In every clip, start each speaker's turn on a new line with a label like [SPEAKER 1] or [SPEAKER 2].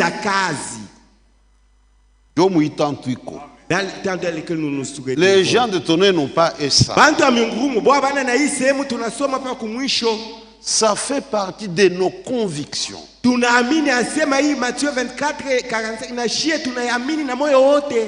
[SPEAKER 1] za kazi.
[SPEAKER 2] Yo muitantuiko.
[SPEAKER 1] Dans le temps dans lequel nous nous souhaitons.
[SPEAKER 2] Les gens de tonnerre n'ont pas ça.
[SPEAKER 1] Bantu wa mingurumu bwa bana na hii sehemu tunasoma pa kumwisho.
[SPEAKER 2] Ça fait partie de nos convictions.
[SPEAKER 1] Tunaamini asema hii Matthieu 24:45 na shie tunaamini na moyo wote.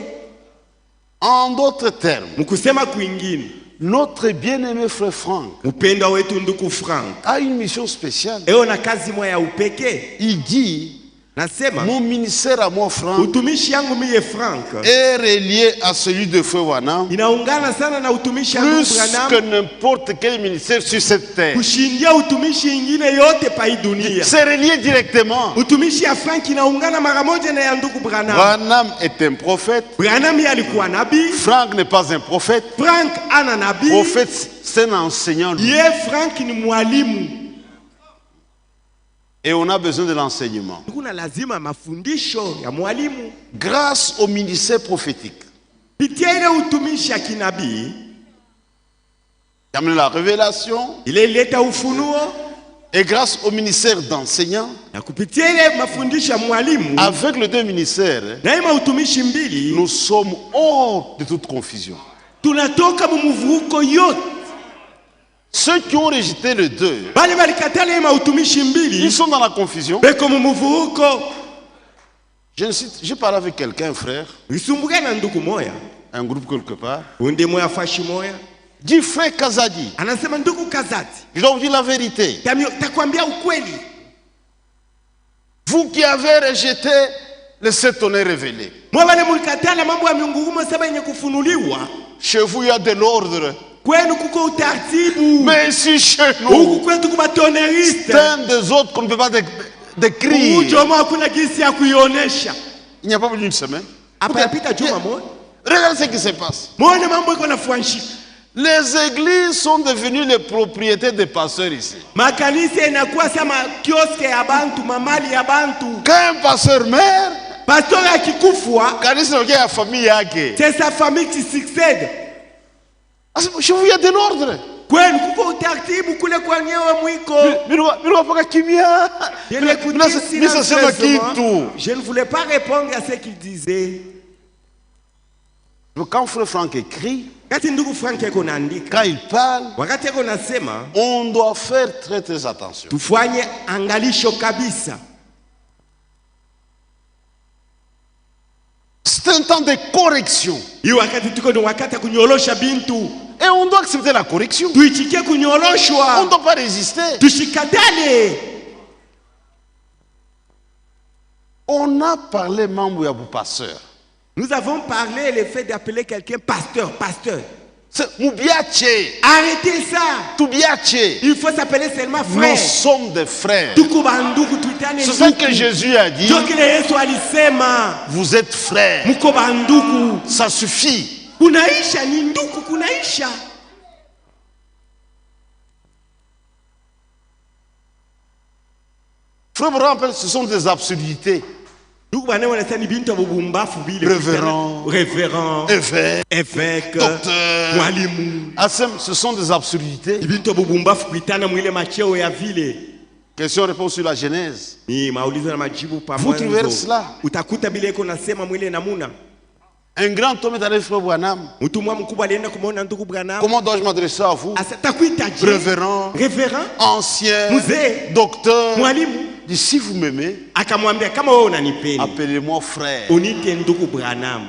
[SPEAKER 2] En d'autres termes,
[SPEAKER 1] Mkusema kwingine,
[SPEAKER 2] notre bien-aimé frère Franck
[SPEAKER 1] mpendwa wetu ndugu Frank
[SPEAKER 2] a une mission spéciale.
[SPEAKER 1] eo na kazi moja ya upekee.
[SPEAKER 2] Il dit,
[SPEAKER 1] Nasema
[SPEAKER 2] mon ministère à moi Franck
[SPEAKER 1] utumishi yangu mie Frank
[SPEAKER 2] est relié à celui de Frère Branham
[SPEAKER 1] inaungana sana na utumishi yangu
[SPEAKER 2] plus que
[SPEAKER 1] Branham
[SPEAKER 2] n'importe quel ministère sur cette terre.
[SPEAKER 1] kushindia utumishi ingine yote pa hii dunia.
[SPEAKER 2] C'est relié directement.
[SPEAKER 1] Utumishi ya Frank inaungana mara moja na ya ndugu Branham.
[SPEAKER 2] Branham est un prophète.
[SPEAKER 1] Branham yeye alikuwa nabii.
[SPEAKER 2] Franck n'est pas un prophète.
[SPEAKER 1] Frank ana nabii.
[SPEAKER 2] Prophète, c'est un enseignant. Lui.
[SPEAKER 1] Ye Frank ni mwalimu.
[SPEAKER 2] Et on a besoin de l'enseignement.
[SPEAKER 1] Kuna lazima mafundisho ya mwalimu.
[SPEAKER 2] Grâce au ministère prophétique,
[SPEAKER 1] Pitia ile utumishi ya kinabii,
[SPEAKER 2] qui amène la révélation,
[SPEAKER 1] ile ileta ufunuo,
[SPEAKER 2] et grâce au ministère d'enseignant,
[SPEAKER 1] na kupitia ile mafundisho ya mwalimu,
[SPEAKER 2] avec les deux ministères,
[SPEAKER 1] na ile utumishi mbili,
[SPEAKER 2] nous sommes hors de toute confusion.
[SPEAKER 1] tunatoka mumuvuko yote.
[SPEAKER 2] Ceux qui ont rejeté les deux,
[SPEAKER 1] Bale balikatala ile utumishi mbili,
[SPEAKER 2] ils sont dans la confusion.
[SPEAKER 1] beko mumuvuko.
[SPEAKER 2] J'ai parlé avec quelqu'un, frère,
[SPEAKER 1] Nisumbuka na ndugu moya,
[SPEAKER 2] un groupe quelque part.
[SPEAKER 1] unde moya fashi moya,
[SPEAKER 2] Dit frère Kazadi,
[SPEAKER 1] anasema ndugu Kazati,
[SPEAKER 2] je dois vous dire la vérité.
[SPEAKER 1] takwambia ukweli.
[SPEAKER 2] Vous qui avez rejeté les sept tonnerres révélés,
[SPEAKER 1] Mwa bale mulikatala mambo ya miungurumo saba yenye kufunuliwa,
[SPEAKER 2] chez vous il y a de l'ordre.
[SPEAKER 1] kwenu kuko utaratibu.
[SPEAKER 2] Mais ici chez
[SPEAKER 1] Huku
[SPEAKER 2] nous,
[SPEAKER 1] kwetu kubatonneriste.
[SPEAKER 2] c'est un des autres qu'on ne peut pas décrire.
[SPEAKER 1] Ujoma hakuna gisi ya kuionesha.
[SPEAKER 2] Il n'y a pas plus d'une semaine.
[SPEAKER 1] Hapa yapita juma moja.
[SPEAKER 2] Regardez ce qui se passe.
[SPEAKER 1] Muone mambo iko nafuanshika.
[SPEAKER 2] Les églises sont devenues les propriétés des pasteurs ici.
[SPEAKER 1] Makanisa inakuwa sama kioske ya bantu, mamali ya bantu.
[SPEAKER 2] Quand un pasteur meurt,
[SPEAKER 1] Pastor akikufwa,
[SPEAKER 2] kanisa inakuwa ya famille yake.
[SPEAKER 1] c'est sa famille qui succède.
[SPEAKER 2] Chez vous il y a de l'ordre.
[SPEAKER 1] Kwenu kuko utaratibu kule kwa nyewe mwiko.
[SPEAKER 2] Mimi paka kimia.
[SPEAKER 1] Je l'écoutais
[SPEAKER 2] Sema kitu.
[SPEAKER 1] Je ne voulais pas répondre à ce qu'il disait.
[SPEAKER 2] Quand frère Franck écrit,
[SPEAKER 1] Kati ndugu Frank yako naandika,
[SPEAKER 2] quand il parle,
[SPEAKER 1] wakati yako nasema,
[SPEAKER 2] on doit faire très très attention.
[SPEAKER 1] tufanye angalisho kabisa.
[SPEAKER 2] C'est un temps de correction.
[SPEAKER 1] Hii wakati tuko ni wakati ya kunyorosha bintu.
[SPEAKER 2] Et on doit accepter la correction.
[SPEAKER 1] Tuichikie
[SPEAKER 2] On ne
[SPEAKER 1] kunyoroshwa.
[SPEAKER 2] doit pas résister.
[SPEAKER 1] Tushikatane.
[SPEAKER 2] On a parlé mambo ya pasteur.
[SPEAKER 1] Nous avons parlé le fait d'appeler quelqu'un pasteur, pasteur.
[SPEAKER 2] C'est Mubiache.
[SPEAKER 1] Arrêtez ça.
[SPEAKER 2] Tubiache.
[SPEAKER 1] Il faut s'appeler seulement
[SPEAKER 2] Nous
[SPEAKER 1] frère.
[SPEAKER 2] sommes des frères.
[SPEAKER 1] Tuku banduku tuitane
[SPEAKER 2] C'est ça
[SPEAKER 1] ndugu.
[SPEAKER 2] que Jésus a dit.
[SPEAKER 1] Ndio kile Yesu alisema.
[SPEAKER 2] Vous êtes frères.
[SPEAKER 1] Mko banduku.
[SPEAKER 2] Ça suffit.
[SPEAKER 1] Kunaisha ni ndugu kunaisha.
[SPEAKER 2] Frère Branham, ce sont des absurdités.
[SPEAKER 1] Ndugu bana wanasema ni bintu bubumbafu bile.
[SPEAKER 2] Révérend,
[SPEAKER 1] évêque,
[SPEAKER 2] docteur,
[SPEAKER 1] mwalimu.
[SPEAKER 2] Assem, ce sont des absurdités.
[SPEAKER 1] Ibintu bubumbafu kuitana mwile macheo ya vile.
[SPEAKER 2] Question-réponse sur la Genèse.
[SPEAKER 1] Ni maulizo na majibu pa
[SPEAKER 2] Vous trouvez
[SPEAKER 1] mwanzo.
[SPEAKER 2] cela?
[SPEAKER 1] Utakuta bile iko nasema mwile namuna.
[SPEAKER 2] Un grand homme est allé frère Branham.
[SPEAKER 1] Mtu mkubwa alienda kumuona ndugu Branham.
[SPEAKER 2] Comment dois-je m'adresser à vous?
[SPEAKER 1] Asa takuita je.
[SPEAKER 2] Révérend,
[SPEAKER 1] Révérend,
[SPEAKER 2] ancien,
[SPEAKER 1] mzee,
[SPEAKER 2] docteur.
[SPEAKER 1] mwalimu.
[SPEAKER 2] Dit, si vous m'aimez,
[SPEAKER 1] Akamwambia kama wewe unanipenda,
[SPEAKER 2] appelez-moi frère.
[SPEAKER 1] unite ndugu Branham.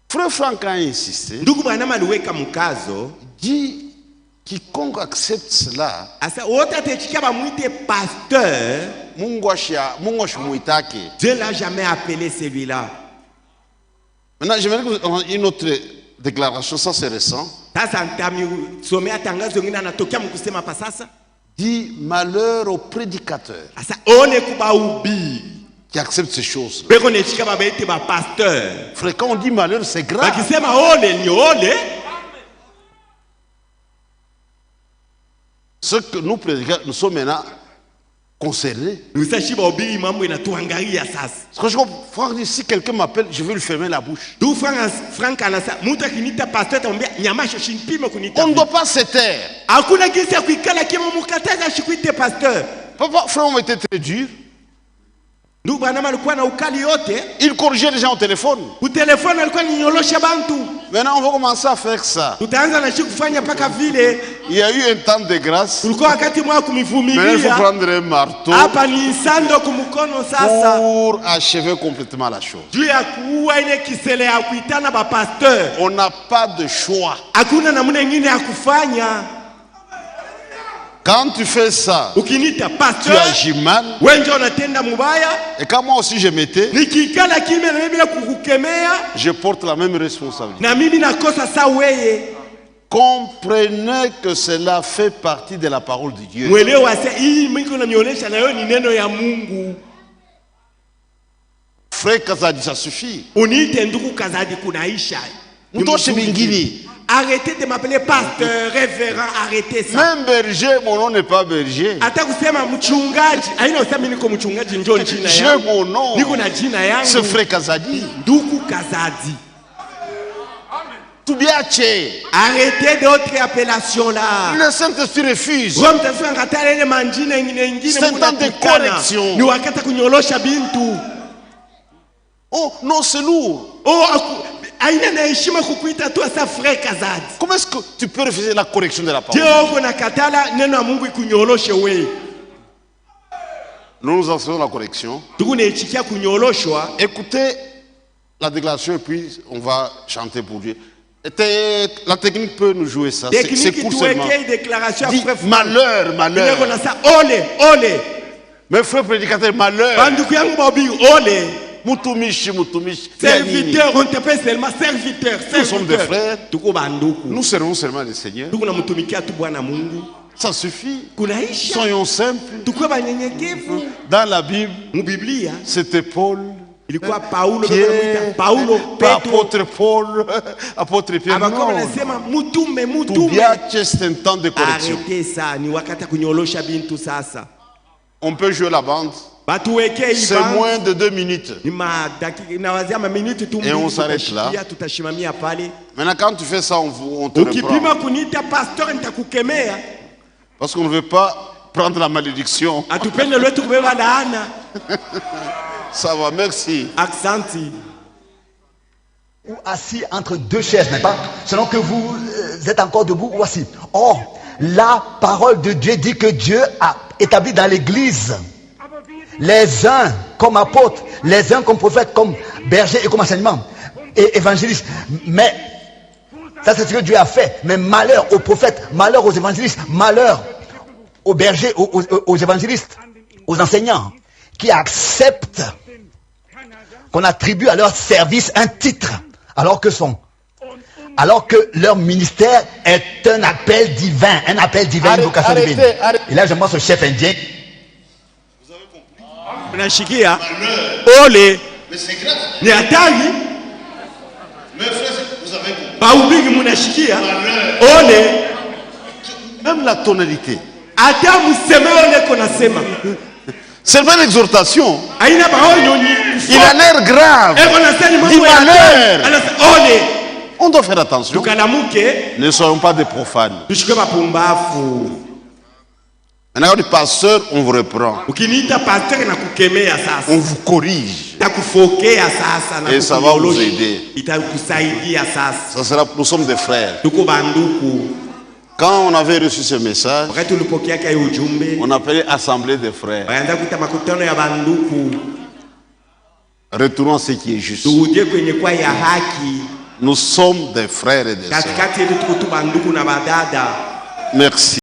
[SPEAKER 2] Frère Franck a insisté.
[SPEAKER 1] Ndugu Branham aliweka mkazo,
[SPEAKER 2] Dit, quiconque accepte cela,
[SPEAKER 1] asa wote atachikia bamwite pasteur.
[SPEAKER 2] Mungu ashimuitake.
[SPEAKER 1] Dieu l'a jamais appelé celui-là.
[SPEAKER 2] Maintenant, j'aimerais que vous ayez une autre déclaration, ça c'est récent.
[SPEAKER 1] Sasa nitamsomea tangazo lingine anatokea mkusema pa sasa.
[SPEAKER 2] Dit malheur au prédicateur
[SPEAKER 1] Asa one kuba ubi.
[SPEAKER 2] qui accepte ces choses.
[SPEAKER 1] Beko nechika babaite ba pasteur.
[SPEAKER 2] Frère, quand on dit malheur, c'est grave.
[SPEAKER 1] Bakisema ole ni ole.
[SPEAKER 2] Ce que nous prédicateurs, nous sommes maintenant concernés.
[SPEAKER 1] Nusashiba ubiri mambo inatuangalia sasa.
[SPEAKER 2] Parce que je comprends, si quelqu'un m'appelle, je vais lui fermer la bouche.
[SPEAKER 1] Du Frank anasa mtu akinita pastor atamwambia nyamasha shinipime kunita.
[SPEAKER 2] On ne doit pas se taire.
[SPEAKER 1] Hakuna gisi ya kuikala kama mkataza shikuite pastor.
[SPEAKER 2] Papa, frère, on était très dur.
[SPEAKER 1] Ndugu Branham alikuwa na ukali yote.
[SPEAKER 2] Il corrigeait les gens au téléphone.
[SPEAKER 1] Utelefoni alikuwa ninyolosha bantu.
[SPEAKER 2] Maintenant, on va commencer à faire ça.
[SPEAKER 1] Tutaanza na kufanya paka vile.
[SPEAKER 2] Il y a eu un temps de grâce.
[SPEAKER 1] Ulikuwa wakati mwa kumivumilia.
[SPEAKER 2] Mais il faut prendre un marteau.
[SPEAKER 1] Hapa ni sando kumkono sasa.
[SPEAKER 2] Pour achever complètement la chose.
[SPEAKER 1] Juu ya kuua ile kisele ya kuitana ba pasteur.
[SPEAKER 2] On n'a pas de choix.
[SPEAKER 1] Hakuna namna nyingine ya kufanya.
[SPEAKER 2] Quand tu fais ça,
[SPEAKER 1] Ukinita
[SPEAKER 2] tu
[SPEAKER 1] pasteur,
[SPEAKER 2] agis mal.
[SPEAKER 1] wenjo unatenda mubaya.
[SPEAKER 2] Et quand moi aussi je m'étais,
[SPEAKER 1] Nikikala kimya na mimi bila kukukemea,
[SPEAKER 2] je porte la même responsabilité.
[SPEAKER 1] na mimi nakosa sa weye.
[SPEAKER 2] Comprenez que cela fait partie de la parole de Dieu.
[SPEAKER 1] Mwelewa sasa hii Mungu ananionyesha na yeye ni neno ya Mungu.
[SPEAKER 2] Frère Kazadi, ça suffit.
[SPEAKER 1] Uniite ndugu Kazadi kunaisha.
[SPEAKER 2] Mtoshe bingini.
[SPEAKER 1] Arrêtez de m'appeler pasteur, révérend, arrêtez ça.
[SPEAKER 2] Même berger, mon nom n'est pas berger.
[SPEAKER 1] Hata kusema mchungaji, haina usemi niko mchungaji njoo jina
[SPEAKER 2] J'ai
[SPEAKER 1] yangu.
[SPEAKER 2] mon nom.
[SPEAKER 1] Niko na jina yangu.
[SPEAKER 2] C'est frère Kazadi.
[SPEAKER 1] Ndugu Kazadi.
[SPEAKER 2] Tubiache.
[SPEAKER 1] Arrêtez d'autres appellations là.
[SPEAKER 2] Le Saint-Esprit refuse.
[SPEAKER 1] Roho Mtakatifu anakataa ile manjina nyingine
[SPEAKER 2] C'est temps de correction.
[SPEAKER 1] Ni wakati kunyolosha bintu.
[SPEAKER 2] Oh non, c'est lourd.
[SPEAKER 1] Oh, aina na heshima kukuita tu asa frère Kazadi.
[SPEAKER 2] Comment est-ce que tu peux refuser la correction de la parole?
[SPEAKER 1] Jeo na katala neno la Mungu ikunyoloshe wewe.
[SPEAKER 2] Nous enseignons la correction.
[SPEAKER 1] Tuku neichikia kunyoloshwa.
[SPEAKER 2] Écoutez la déclaration et puis on va chanter pour Dieu. La technique peut nous jouer ça. C'est court seulement. Dis, malheur, malheur. Mes frères prédicateurs, malheur. Mutumishi, mutumishi.
[SPEAKER 1] Serviteur, on t'appelle seulement serviteur.
[SPEAKER 2] Nous sommes des frères. Nous servons seulement le Seigneur. Ça suffit. Soyons simples. Dans la Bible, c'était Paul. Pierre, apôtre Paul, apôtre Pierre. Non. Tubiache, c'est un temps de correction. On peut jouer la bande. C'est moins de 2 minutes. Et on s'arrête là. Maintenant, quand tu fais ça, on te reprend. Parce qu'on ne veut pas prendre la malédiction. Ça va, merci.
[SPEAKER 3] Ou assis entre deux chaises, n'est-ce pas? Selon que vous êtes encore debout ou assis. Or, la parole de Dieu dit que Dieu a établi dans l'église les uns comme apôtres, les uns comme prophètes, comme bergers et comme enseignements et évangélistes. Mais ça, c'est ce que Dieu a fait. Mais malheur aux prophètes, malheur aux évangélistes, malheur aux bergers, aux évangélistes, aux enseignants qui acceptent qu'on attribue à leur service un titre, alors que leur ministère est un appel divin, une vocation divine. Et là, je pense au chef indien.
[SPEAKER 1] Unashikia ole ni hatari. Bahubiri munashikia ole,
[SPEAKER 2] même la tonalité.
[SPEAKER 1] Hata museme ole konasema.
[SPEAKER 2] C'est pas une exhortation.
[SPEAKER 1] Aina baonyo ni.
[SPEAKER 2] Il a l'air grave. Dit malheur. On doit faire attention. Ne soyons pas des profanes. Maintenant, quand pasteur, on vous reprend. On vous corrige. Et ça va vous aider. Ça sera, nous sommes des frères. Quand on avait reçu ce message, on appelait assemblée des frères. Retournons à ce qui est juste. Nous sommes des frères et des sœurs. Merci.